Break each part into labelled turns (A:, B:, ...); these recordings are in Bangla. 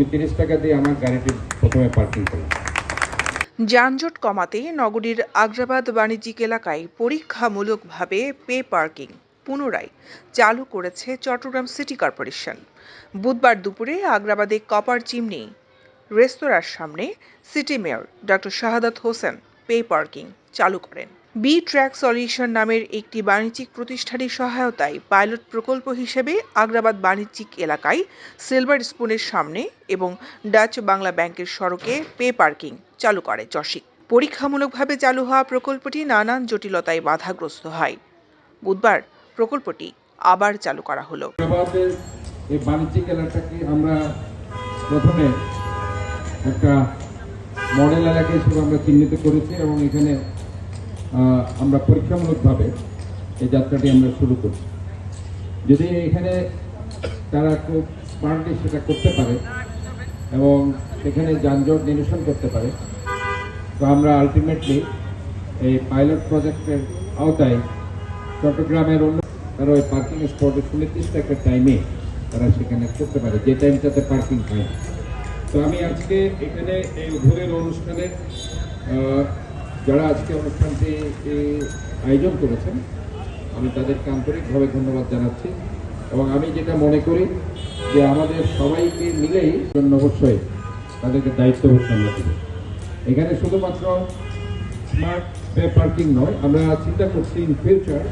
A: আমি 30 টাকা দিয়ে আমার গাড়িটি প্রথমে পার্কিং করি।
B: যানজট কমাতে নগরীর আগ্রাবাদ বাণিজ্যিক এলাকায় পরীক্ষামূলকভাবে পে পার্কিং পুনরায় চালু করেছে চট্টগ্রাম সিটি কর্পোরেশন। বুধবার দুপুরে আগ্রাবাদে কপার চিমনি রেস্তোরাঁর সামনে city mayor doctor Shahadat Hossain pay parking চালু করেন। বি ট্র্যাক সলিউশন নামের একটি বাণিজ্যিক প্রতিষ্ঠানের সহায়তায় পাইলট প্রকল্প হিসেবে আগ্রাবাদ বাণিজ্যিক এলাকায় সিলভার স্পুনের সামনে এবং ডাচ বাংলা ব্যাংকের সড়কে পে পার্কিং চালু করে চসিক। পরীক্ষামূলকভাবে চালু হওয়া প্রকল্পটি নানান জটিলতায় বাধাগ্রস্ত হয়। বুধবার প্রকল্পটি আবার চালু করা হলো।
A: আগ্রাবাদের এই বাণিজ্যিক এলাকাকে আমরা প্রথমে একটা মডেল এলাকা হিসেবে আমরা চিহ্নিত করেছি এবং এখানে আমরা পরীক্ষামূলকভাবে এই যাত্রাটি আমরা শুরু করছি। যদি এখানে তারা খুব স্মার্টলি সেটা করতে পারে এবং সেখানে যানজট নিরসন করতে পারে, তো আমরা আলটিমেটলি এই পাইলট প্রজেক্টের আওতায় চট্টগ্রামের অন্য তারা ওই পার্কিং স্পটে সুনির্দিষ্ট একটা টাইমে তারা সেখানে করতে পারে, যে টাইমটাতে পার্কিং হয়। তো আমি আজকে এখানে এই উদ্বোধন অনুষ্ঠানে যারা আজকে অনুষ্ঠানটি আয়োজন করেছেন আমি তাদেরকে আন্তরিকভাবে ধন্যবাদ জানাচ্ছি এবং আমি যেটা মনে করি যে আমাদের সবাইকে মিলেই জন্য অবশ্যই তাদেরকে দায়িত্ববোধ আমরা দেব। এখানে শুধুমাত্র স্মার্ট পে পার্কিং নয়, আমরা চিন্তা করছি ইন ফিউচার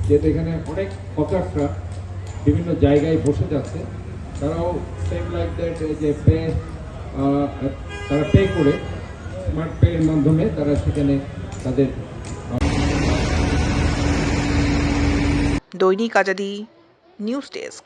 A: যেহেতু এখানে অনেক হকাররা বিভিন্ন জায়গায় বসে যাচ্ছে, তারাও সেম লাইক দ্যাট যে পে তারা পে করে স্মার্ট পে এর মাধ্যমে তারা সেখানে তাদের
B: দৈনিক আজাদী নিউজ ডেস্ক।